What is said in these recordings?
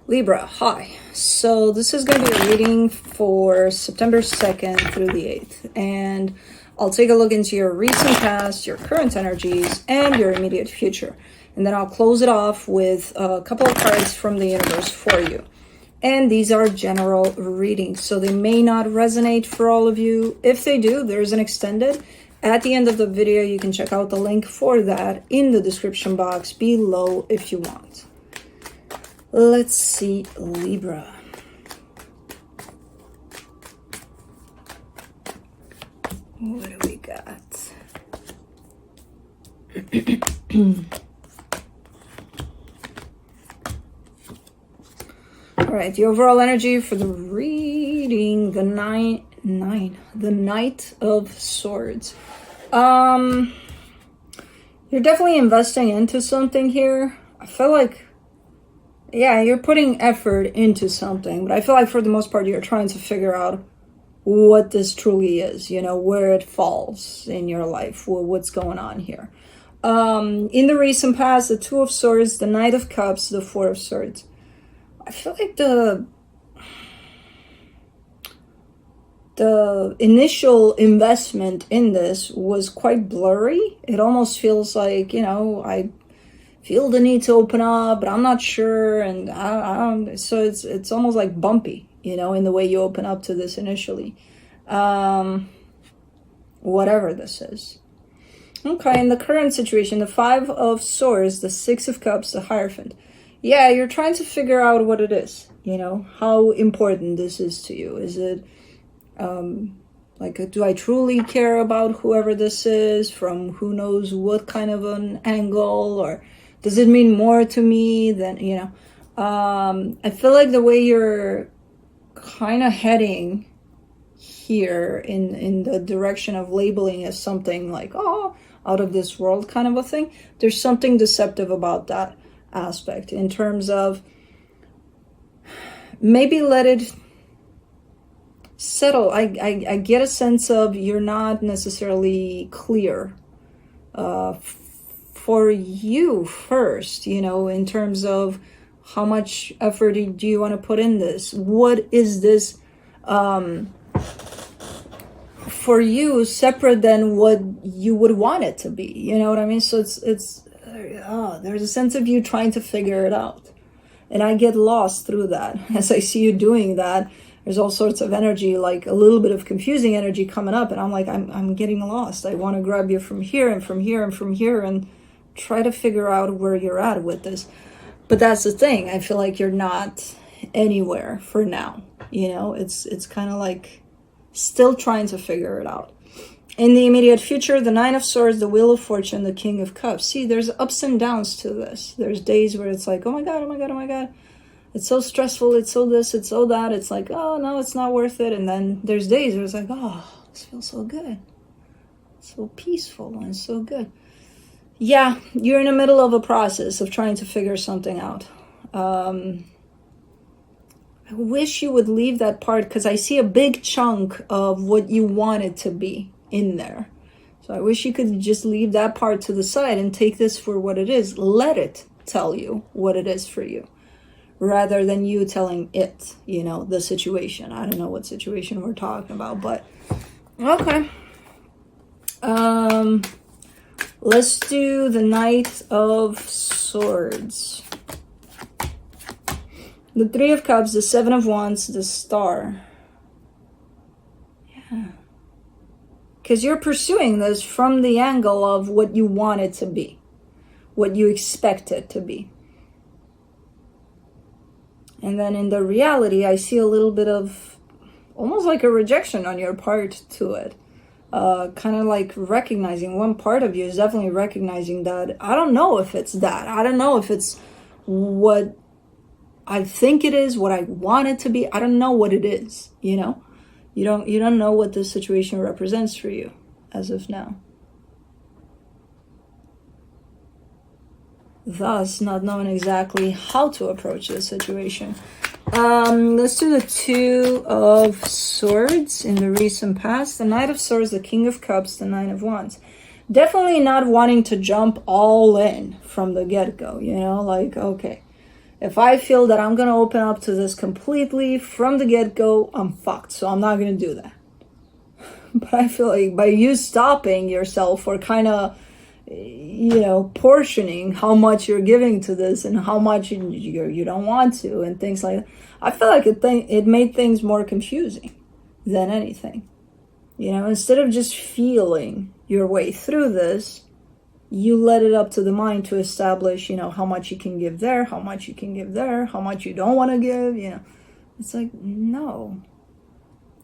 Libra, hi. So this is going to be a reading for September 2nd through the 8th. And I'll take a look into your recent past, your current energies, and your immediate future. And then I'll close it off with a couple of cards from the universe for you. And these are general readings, so they may not resonate for all of you. If they do, there's an extended. At the end of the video, you can check out the link for that in the description box below if you want. Let's see, Libra. What do we got? All right, the overall energy for the reading, the Knight of Swords. You're definitely investing into something here. I feel like, yeah, you're putting effort into something, but I feel like for the most part, you're trying to figure out what this truly is, you know, where it falls in your life, what's going on here. In the recent past, the Two of Swords, the Knight of Cups, the Four of Swords. I feel like the initial investment in this was quite blurry. It almost feels like, you know, I feel the need to open up, but I'm not sure, and I don't. So it's almost like bumpy, you know, in the way you open up to this initially. Whatever this is. Okay, in the current situation, the Five of Swords, the Six of Cups, the Hierophant. Yeah, you're trying to figure out what it is, you know, how important this is to you. Is it, like, do I truly care about whoever this is from who knows what kind of an angle, or does it mean more to me than, you know? I feel like the way you're kind of heading here in the direction of labeling as something like, oh, out of this world kind of a thing, there's something deceptive about that aspect in terms of maybe let it settle. I get a sense of you're not necessarily clear for you first, you know, in terms of how much effort do you want to put in this? What is this for you separate than what you would want it to be? You know what I mean? So there's a sense of you trying to figure it out. And I get lost through that. As I see you doing that, there's all sorts of energy, like a little bit of confusing energy coming up. And I'm like, I'm getting lost. I want to grab you from here and from here and from here and try to figure out where you're at with this. But that's the thing. I feel like you're not anywhere for now. You know, it's kind of like still trying to figure it out. In the immediate future, the Nine of Swords, the Wheel of Fortune, the King of Cups. See, there's ups and downs to this. There's days where it's like, oh my God, oh my God, oh my God. It's so stressful, it's so this, it's so that. It's like, oh no, it's not worth it. And then there's days where it's like, oh, this feels so good. It's so peaceful and so good. Yeah, you're in the middle of a process of trying to figure something out. I wish you would leave that part, because I see a big chunk of what you want it to be in there. So I wish you could just leave that part to the side and take this for what it is. Let it tell you what it is for you, rather than you telling it, you know, the situation. I don't know what situation we're talking about, but okay. Let's do the Knight of Swords, the Three of Cups, the Seven of Wands, the Star. Yeah. Because you're pursuing this from the angle of what you want it to be, what you expect it to be. And then in the reality, I see a little bit of almost like a rejection on your part to it. Kind of like recognizing, one part of you is definitely recognizing that I don't know if it's that. I don't know if it's what I think it is, what I want it to be. I don't know what it is, you know? You don't know what this situation represents for you as of now. Thus, not knowing exactly how to approach this situation. Let's do the Two of Swords in the recent past. The Knight of Swords, the King of Cups, the Nine of Wands. Definitely not wanting to jump all in from the get-go, you know, like, okay, If I feel that I'm going to open up to this completely from the get-go, I'm fucked. So I'm not going to do that. But I feel like by you stopping yourself or kind of, portioning how much you're giving to this and how much you don't want to and things like that, I feel like it made things more confusing than anything. Instead of just feeling your way through this, you let it up to the mind to establish, how much you can give there, how much you can give there, how much you don't want to give, It's like, no.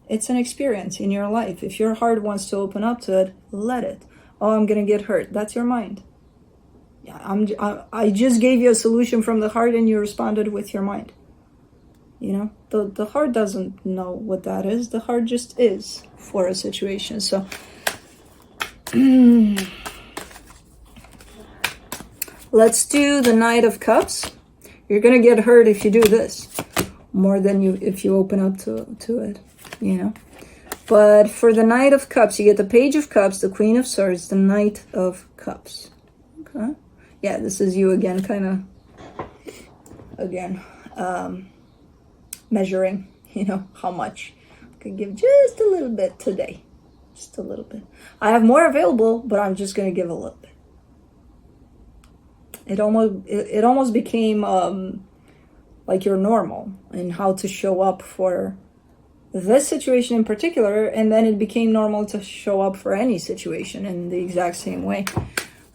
It's an experience in your life. If your heart wants to open up to it, let it. Oh, I'm going to get hurt. That's your mind. Yeah, I just gave you a solution from the heart and you responded with your mind. The heart doesn't know what that is. The heart just is for a situation. So, let's do the Knight of Cups. You're going to get hurt if you do this more than if you open up to it, But for the Knight of Cups, you get the Page of Cups, the Queen of Swords, the Knight of Cups. Okay. Yeah, this is you again, measuring, how much. I could give just a little bit today. Just a little bit. I have more available, but I'm just going to give a little bit. It almost became like your normal and how to show up for this situation in particular, and then it became normal to show up for any situation in the exact same way.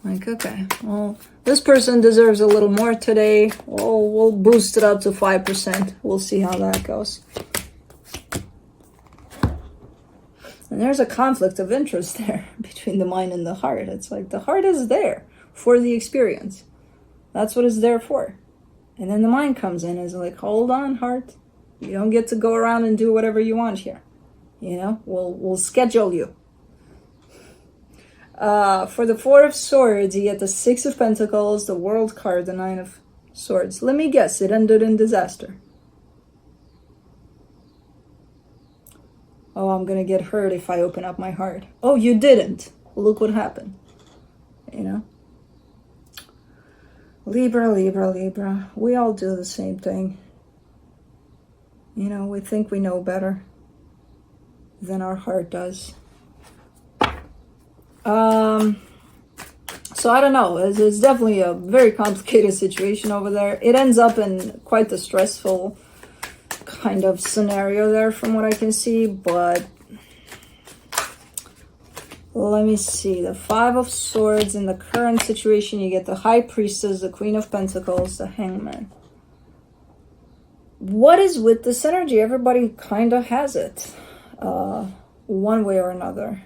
Like, okay, well, this person deserves a little more today. We'll boost it up to 5%. We'll see how that goes. And there's a conflict of interest there between the mind and the heart. It's like the heart is there for the experience. That's what it's there for. And then the mind comes in and is like, hold on, heart. You don't get to go around and do whatever you want here. We'll schedule you. For the Four of Swords, you get the Six of Pentacles, the World card, the Nine of Swords. Let me guess, it ended in disaster. Oh, I'm gonna get hurt if I open up my heart. Oh, you didn't. Look what happened. Libra, Libra, Libra. We all do the same thing. We think we know better than our heart does. So I don't know. It's definitely a very complicated situation over there. It ends up in quite a stressful kind of scenario there from what I can see, but let me see. The Five of Swords in the current situation, you get the High Priestess, the Queen of Pentacles, the Hangman. What is with this energy? Everybody kind of has it, one way or another.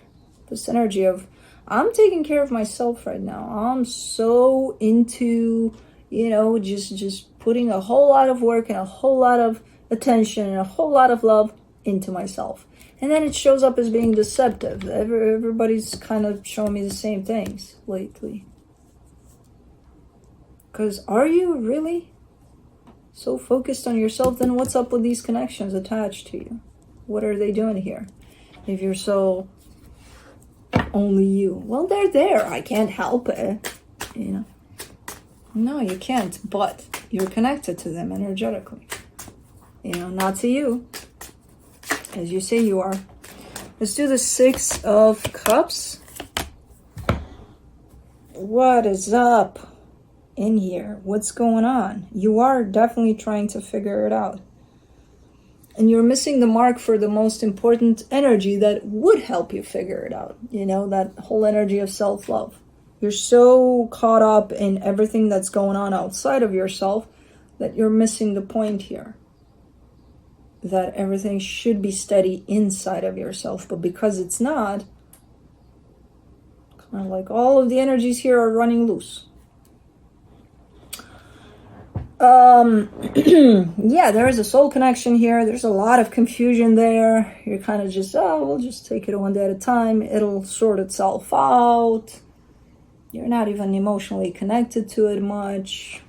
This energy of, I'm taking care of myself right now. I'm so into, just putting a whole lot of work and a whole lot of attention and a whole lot of love into myself. And then it shows up as being deceptive. Everybody's kind of showing me the same things lately. Because are you really so focused on yourself? Then what's up with these connections attached to you? What are they doing here? If you're so only you. Well, they're there. I can't help it. No, you can't. But you're connected to them energetically. Not to you. As you say you are. Let's do the Six of Cups. What is up in here? What's going on? You are definitely trying to figure it out. And you're missing the mark for the most important energy that would help you figure it out. That whole energy of self-love. You're so caught up in everything that's going on outside of yourself that you're missing the point here. That everything should be steady inside of yourself. But because it's not, kind of like all of the energies here are running loose. Yeah, there is a soul connection here. There's a lot of confusion there. You're kind of just, we'll just take it one day at a time. It'll sort itself out. You're not even emotionally connected to it much.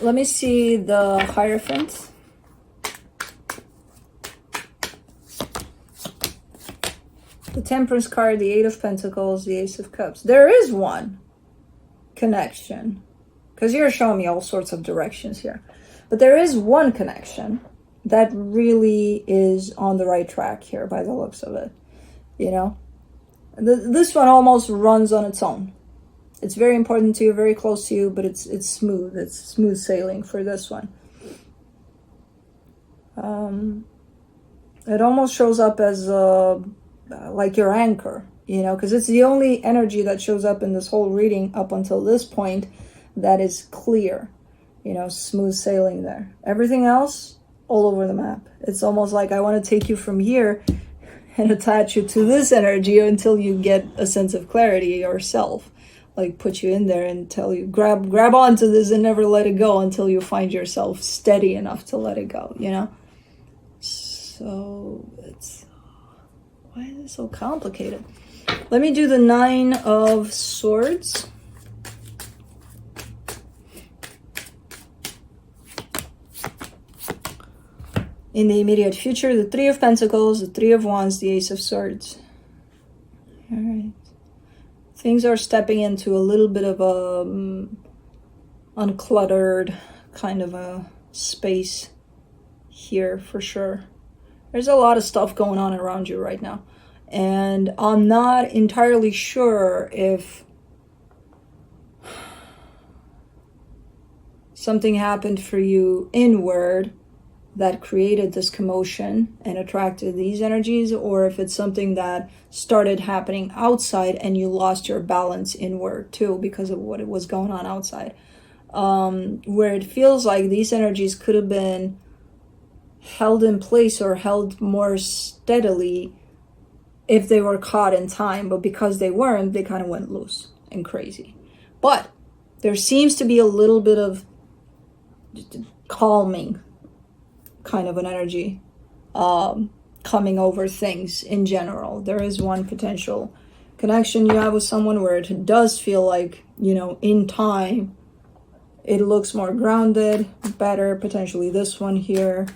Let me see the Hierophant. The Temperance card, the Eight of Pentacles, the Ace of Cups. There is one. connection, because you're showing me all sorts of directions here, but there is one connection that really is on the right track here by the looks of it. You know, this one almost runs on its own. It's very important to you, very close to you, but it's smooth. It's smooth sailing for this one. It almost shows up as like your anchor, you know, because it's the only energy that shows up in this whole reading up until this point that is clear, you know, smooth sailing there. Everything else, all over the map. It's almost like I want to take you from here and attach you to this energy until you get a sense of clarity yourself. Like put you in there and tell you, grab onto this and never let it go until you find yourself steady enough to let it go, you know? So it's, why is it so complicated? Let me do the 9 of Swords. In the immediate future, the 3 of Pentacles, the 3 of Wands, the Ace of Swords. All right. Things are stepping into a little bit of a uncluttered kind of a space here for sure. There's a lot of stuff going on around you right now. And I'm not entirely sure if something happened for you inward that created this commotion and attracted these energies, or if it's something that started happening outside and you lost your balance inward too because of what was going on outside. Where it feels like these energies could have been held in place or held more steadily if they were caught in time, but because they weren't, they kind of went loose and crazy. But there seems to be a little bit of calming kind of an energy coming over things in general. There is one potential connection you have with someone where it does feel like, you know, in time it looks more grounded, better. Potentially this one here.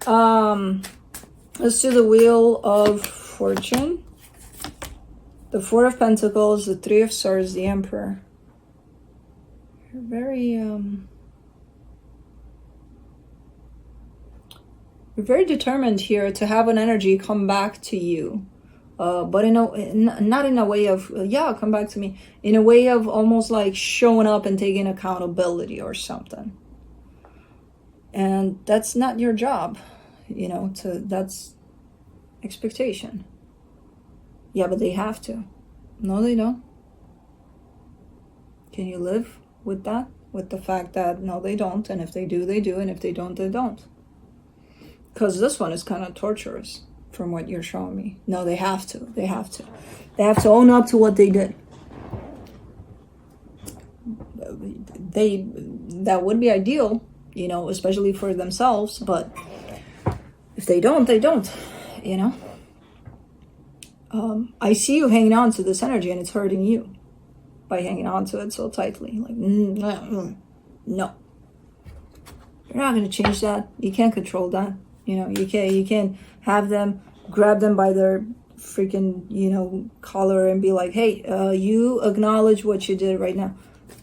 Let's do the Wheel of Fortune, the 4 of Pentacles, the 3 of Swords, the Emperor. You're very determined here to have an energy come back to you, but not in a way of come back to me, in a way of almost like showing up and taking accountability or something. And that's not your job, you know, that's expectation. Yeah, but they have to. No, they don't. Can you live with that? With the fact that no, they don't, and if they do, they do, and if they don't, they don't. Because this one is kind of torturous from what you're showing me. No, they have to. They have to. They have to own up to what they did. That would be ideal, you know, especially for themselves, but if they don't, they don't, you know. I see you hanging on to this energy and it's hurting you by hanging on to it so tightly. Like, no. You're not going to change that. You can't control that. You know, you can't have them, grab them by their freaking, you know, collar and be like, hey, you acknowledge what you did right now.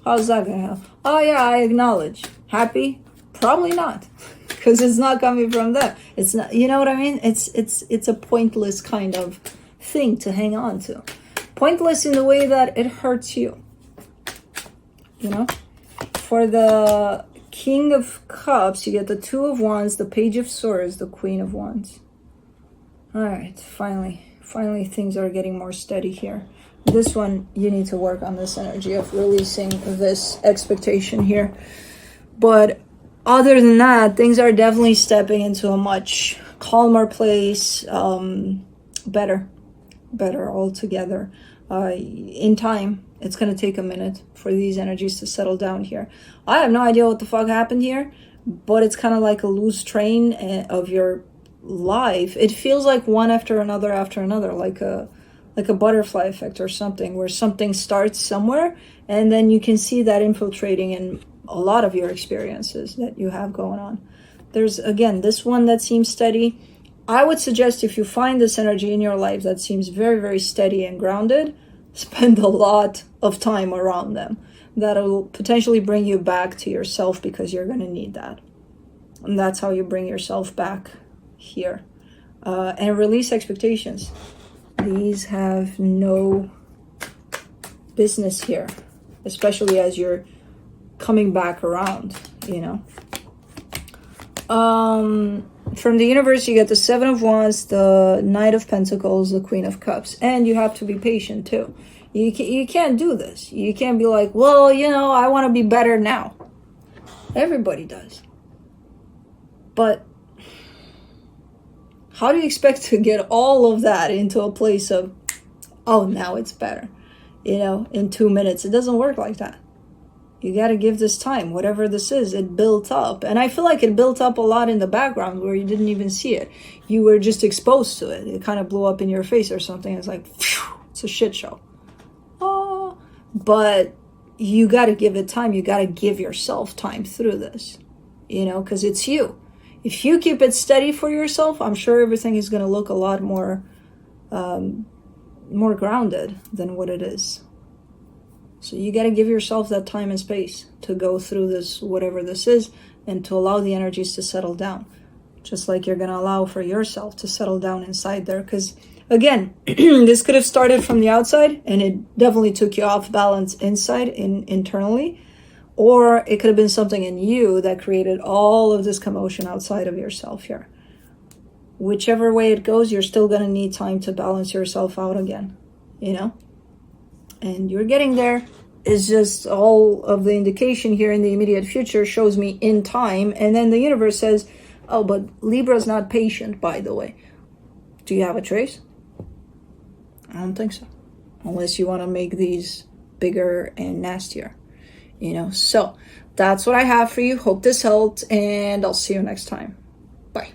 How's that going to help? Oh, yeah, I acknowledge. Happy? Probably not. Because it's not coming from them. It's not, you know what I mean? It's a pointless kind of thing to hang on to. Pointless in the way that it hurts you. You know? For the King of Cups, you get the 2 of Wands, the Page of Swords, the Queen of Wands. All right, finally things are getting more steady here. This one, you need to work on this energy of releasing this expectation here. But other than that, things are definitely stepping into a much calmer place, better altogether. In time, it's going to take a minute for these energies to settle down here. I have no idea what the fuck happened here, but it's kind of like a loose train of your life. It feels like one after another, like a butterfly effect or something, where something starts somewhere and then you can see that infiltrating in a lot of your experiences that you have going on. There's, again, this one that seems steady. I would suggest if you find this energy in your life that seems very, very steady and grounded, spend a lot of time around them. that'll potentially bring you back to yourself, because you're going to need that. And that's how you bring yourself back here. And release expectations. These have no business here, especially as you're coming back around, you know. From the universe, you get the Seven of Wands, the Knight of Pentacles, the Queen of Cups. And you have to be patient too. You can't do this. You can't be like, well, you know, I want to be better now. Everybody does. But how do you expect to get all of that into a place of, oh, now it's better, you know, in 2 minutes? It doesn't work like that. You got to give this time. Whatever this is, it built up. And I feel like it built up a lot in the background where you didn't even see it. You were just exposed to it. It kind of blew up in your face or something. It's like, phew, it's a shit show. Oh, but you got to give it time. You got to give yourself time through this, you know, because it's you. If you keep it steady for yourself, I'm sure everything is going to look a lot more grounded than what it is. So you got to give yourself that time and space to go through this, whatever this is, and to allow the energies to settle down. Just like you're going to allow for yourself to settle down inside there. Because, again, this could have started from the outside, and it definitely took you off balance inside, internally. Or it could have been something in you that created all of this commotion outside of yourself here. Whichever way it goes, you're still going to need time to balance yourself out again, you know? And you're getting there. It's just all of the indication here in the immediate future shows me in time. And then the universe says, oh, but Libra's not patient, by the way. Do you have a choice? I don't think so. Unless you want to make these bigger and nastier, you know? So that's what I have for you. Hope this helped, and I'll see you next time. Bye.